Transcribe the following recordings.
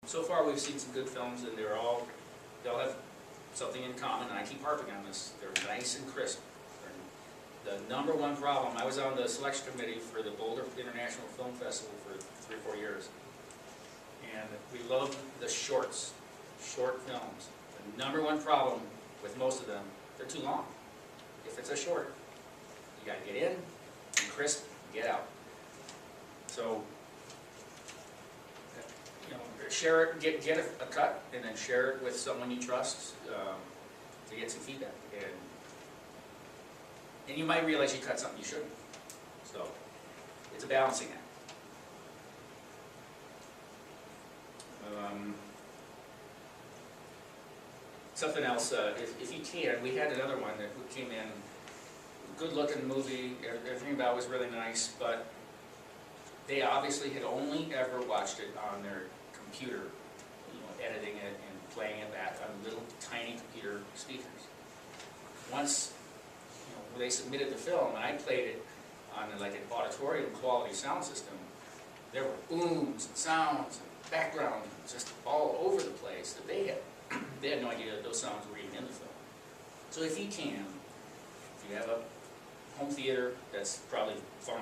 so far we've seen some good films, and they all have something in common, and I keep harping on this. They're nice and crisp. The number one problem, I was on the selection committee for the Boulder International Film Festival for 3 or 4 years, and we love the short films. The number one problem with most of them, they're too long. If it's a short, you gotta get in, and crisp, and get out. So, you know, share it, get a cut, and then share it with someone you trust to get some feedback. And you might realize you cut something you shouldn't. So, it's a balancing act. Something else, if you can, we had another one that came in, good looking movie, everything about it was really nice, but they obviously had only ever watched it on their computer, you know, editing it and playing it back on little tiny computer speakers. Once, you know, they submitted the film and I played it on like an auditorium quality sound system, there were booms and sounds and background just all over the place that they had no idea that those sounds were even in the film. So if you can, if you have a home theater, that's probably fine.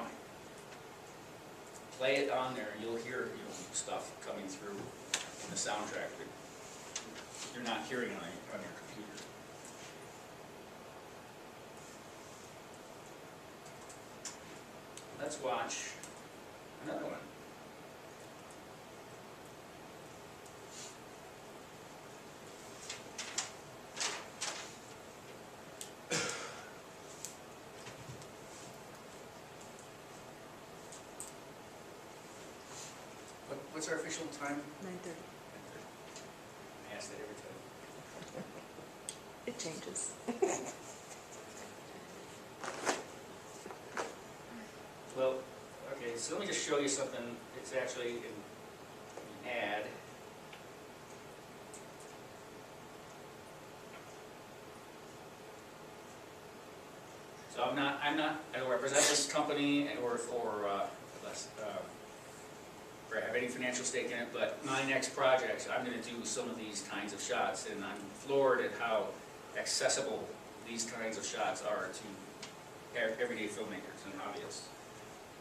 Play it on there, and you'll hear, you know, stuff coming through in the soundtrack that you're not hearing on your computer. Let's watch another one. What's our official time? 9:30. I ask that every time. It changes. Well, okay, so let me just show you something. It's actually an ad. So I don't represent this company or have any financial stake in it, but my next project, I'm going to do some of these kinds of shots, and I'm floored at how accessible these kinds of shots are to everyday filmmakers and hobbyists.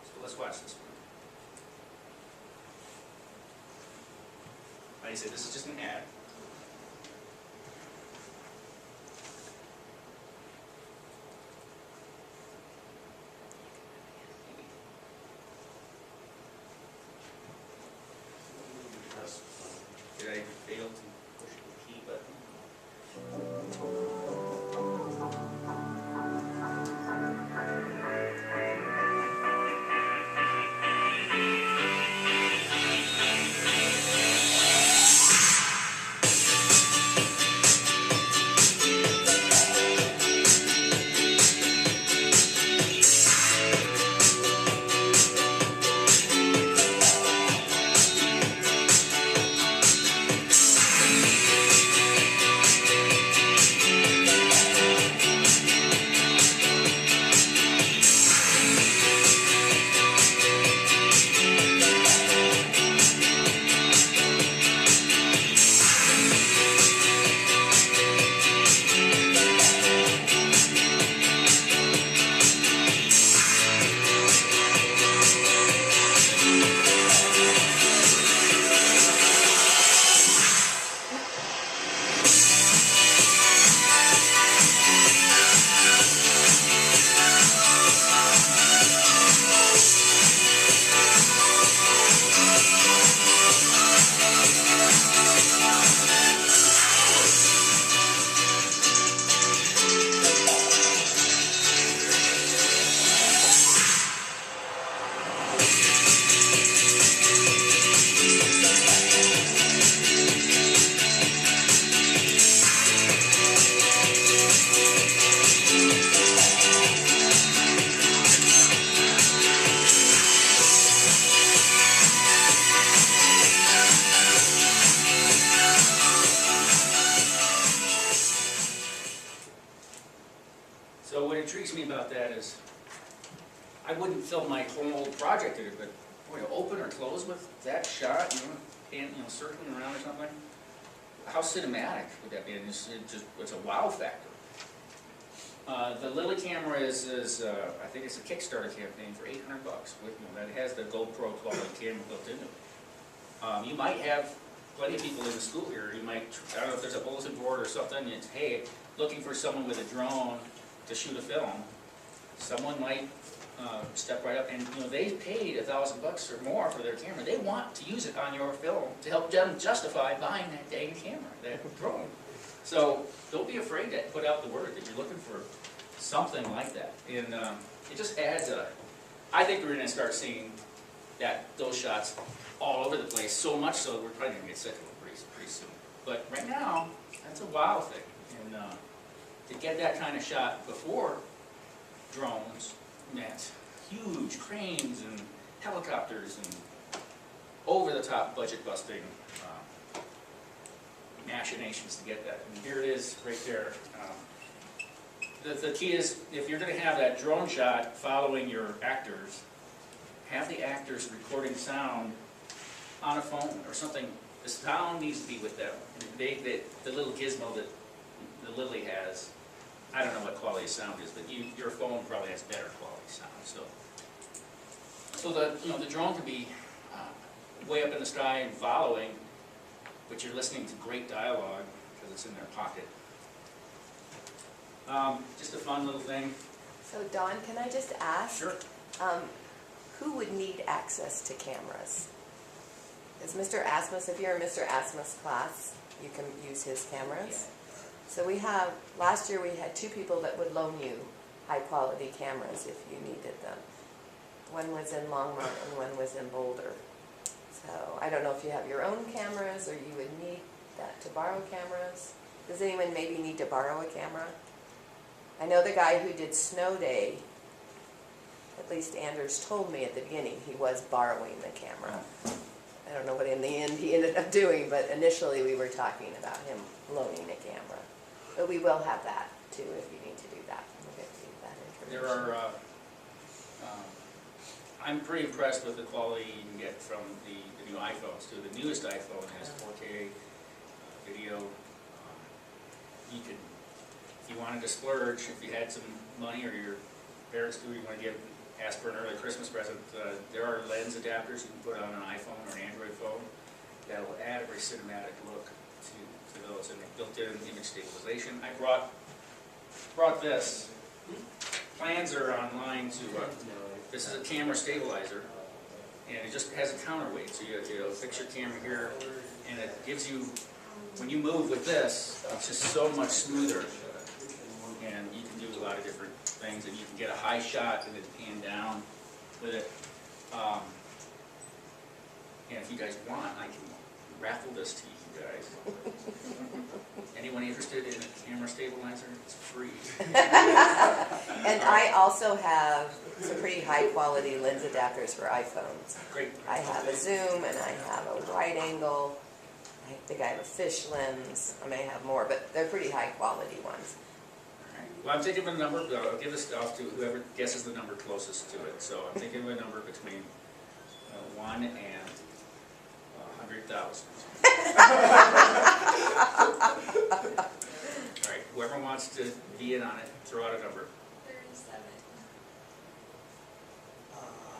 So let's watch this one. Like I said, this is just an ad. Did I fail to push the key button? So what intrigues me about that is, I wouldn't film my whole project in it, but boy, to open or close with that shot, you know, circling around or something. How cinematic would that be? And it's a wow factor. The Lily camera is I think it's a Kickstarter campaign for $800. That has the GoPro quality camera built into it. You might have plenty of people in the school here. You might, I don't know if there's a bulletin board or something. It's, hey, looking for someone with a drone to shoot a film. Someone might step right up, and they paid $1,000 or more for their camera. They want to use it on your film to help them justify buying that dang camera, that drone. So don't be afraid to put out the word that you're looking for something like that. And it just adds I think we're going to start seeing those shots all over the place, so much so we're probably going to get sick of them pretty soon. But right now, that's a wow thing. And to get that kind of shot before drones meant huge cranes and helicopters and over-the-top budget-busting machinations to get that. And here it is right there. The key is, if you're going to have that drone shot following your actors, have the actors recording sound on a phone or something. The sound needs to be with them. The little gizmo that the Lily has, I don't know what quality sound is, but your phone probably has better quality sound. So the drone could be way up in the sky and following, but you're listening to great dialogue because it's in their pocket. Just a fun little thing. So Don, can I just ask? Sure. Who would need access to cameras? Is Mr. Asmus, if you're in Mr. Asmus' class, you can use his cameras? Yeah. So last year we had 2 people that would loan you high quality cameras if you needed them. One was in Longmont and one was in Boulder. So I don't know if you have your own cameras or you would need that to borrow cameras. Does anyone maybe need to borrow a camera? I know the guy who did Snow Day, at least Anders told me at the beginning, he was borrowing the camera. I don't know what in the end he ended up doing, but initially we were talking about him loaning a camera. But we will have that too if you need to do that. We'll get you that information. There are, I'm pretty impressed with the quality you can get from the new iPhones too. The newest iPhone has 4K video. You could, if you wanted to splurge, if you had some money or your parents do, you want to ask for an early Christmas present, there are lens adapters you can put on an iPhone or an Android phone that will add a very cinematic look to those, and built-in image stabilization. I brought this. Plans are online to, this is a camera stabilizer, and it just has a counterweight, so you fix your camera here, and it gives you, when you move with this, it's just so much smoother, and you can do a lot of different things, and you can get a high shot and then pan down with it. And if you guys want, I can raffle this to you guys. Anyone interested in a camera stabilizer? It's free. And I also have some pretty high quality lens adapters for iPhones. Great. I have a zoom and I have a wide angle. I think I have a fish lens. I may have more, but they're pretty high quality ones. Well, I'm thinking of a number, I'll give this off to whoever guesses the number closest to it. So I'm thinking of a number between 1 and 100,000. All right, whoever wants to be in on it, throw out a number. 37.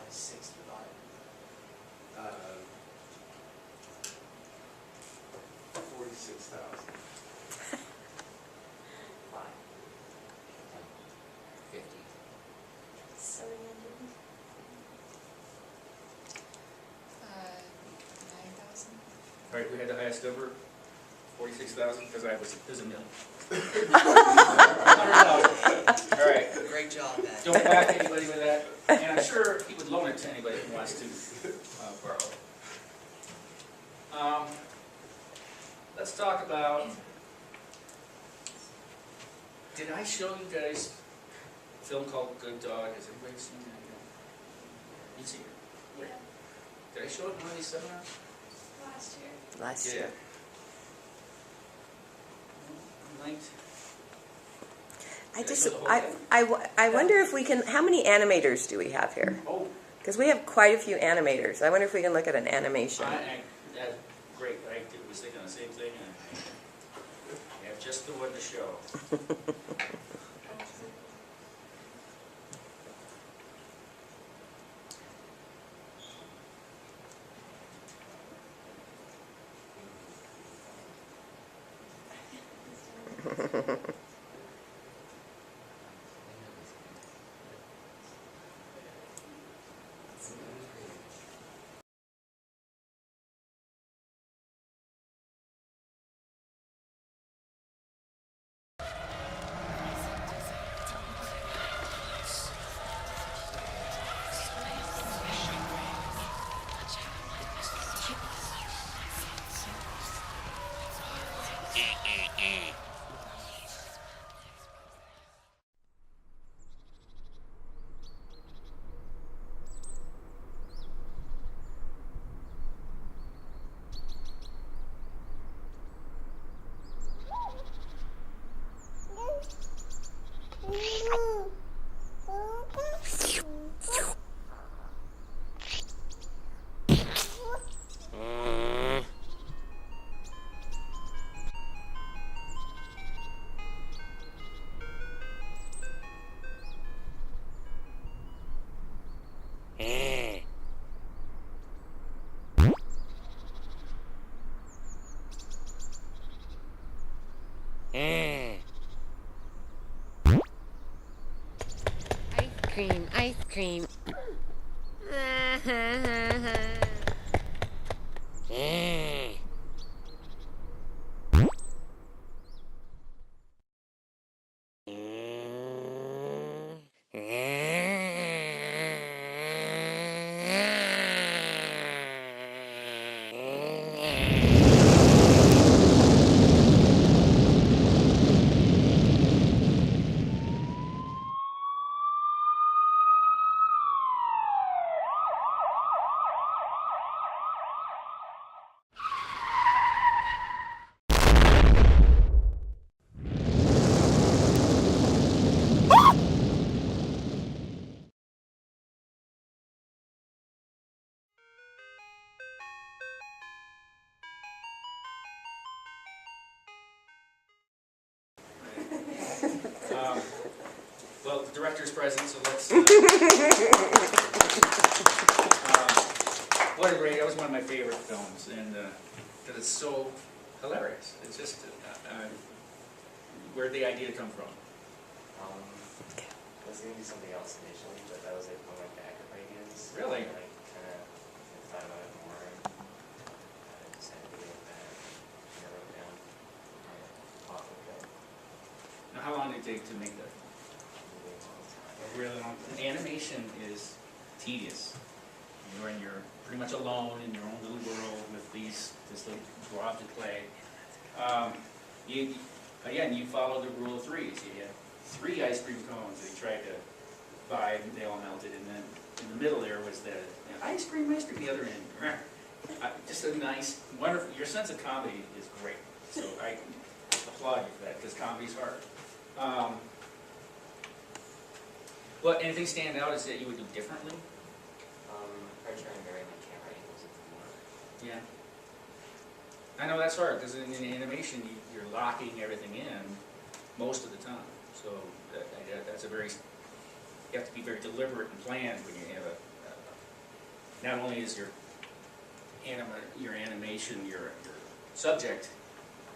65. 46,000. 50. 700. 9,000. All right, we had the highest number, 46,000, because there's a million. 100,000. All right. Great job, Matt. Don't whack anybody with that, and I'm sure he would loan it to anybody who wants to borrow it. Let's talk about, did I show you guys a film called Good Dog? Has anybody seen that? You see it? Yeah. Did I show it in one of these seminars? Last year. Last year. Linked. I wonder if we can, how many animators do we have here? Oh, Because we have quite a few animators. I wonder if we can look at an animation. great, I was thinking the same thing, and you have just the one to show. Ice cream. Well, the director's present, so let's. What a great! That was one of my favorite films, and because it's so hilarious. It's just where'd the idea come from? I was gonna do something else initially, but that was like one of my backup ideas. Really? And I kind of thought about it more, and I decided to go with that. And I wrote down off of it. Now, how long did it take to make that? Really long time. A really long. Animation is tedious. You're in your pretty much alone in your own little world with this little blobs of clay. You follow the rule of threes. You had 3 ice cream cones that you tried to buy, and they all melted, and then in the middle there was the ice cream, the other end. Just a nice, wonderful. Your sense of comedy is great, so I applaud you for that because comedy's hard. What anything stand out is that you would do differently? I try and vary my camera angles a bit more. Yeah. I know that's hard, because in animation, you're locking everything in most of the time. So that's a very, you have to be very deliberate and planned when you have not only is your animation, your subject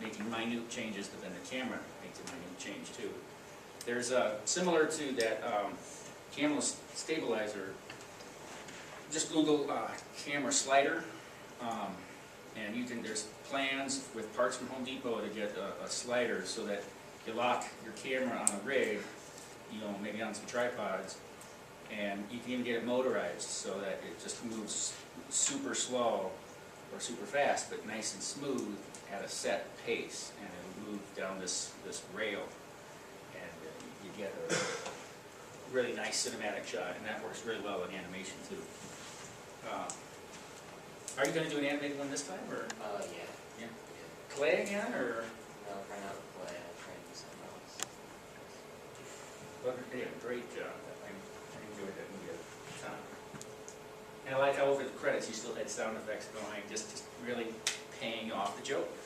making minute changes, but then the camera makes a minute change too. There's similar to that camera stabilizer. Just Google camera slider, and there's plans with parts from Home Depot to get a slider so that you lock your camera on a rig, maybe on some tripods, and you can even get it motorized so that it just moves super slow or super fast, but nice and smooth at a set pace, and it'll move down this rail, and you get a really nice cinematic shot, and that works really well in animation too. Are you going to do an animated one this time, or Yeah. clay again, or? No, right now with play, I'll try and do something else. Well, they did a great job. I enjoyed that movie at the time. And I like how over the credits you still had sound effects going, just really paying off the joke.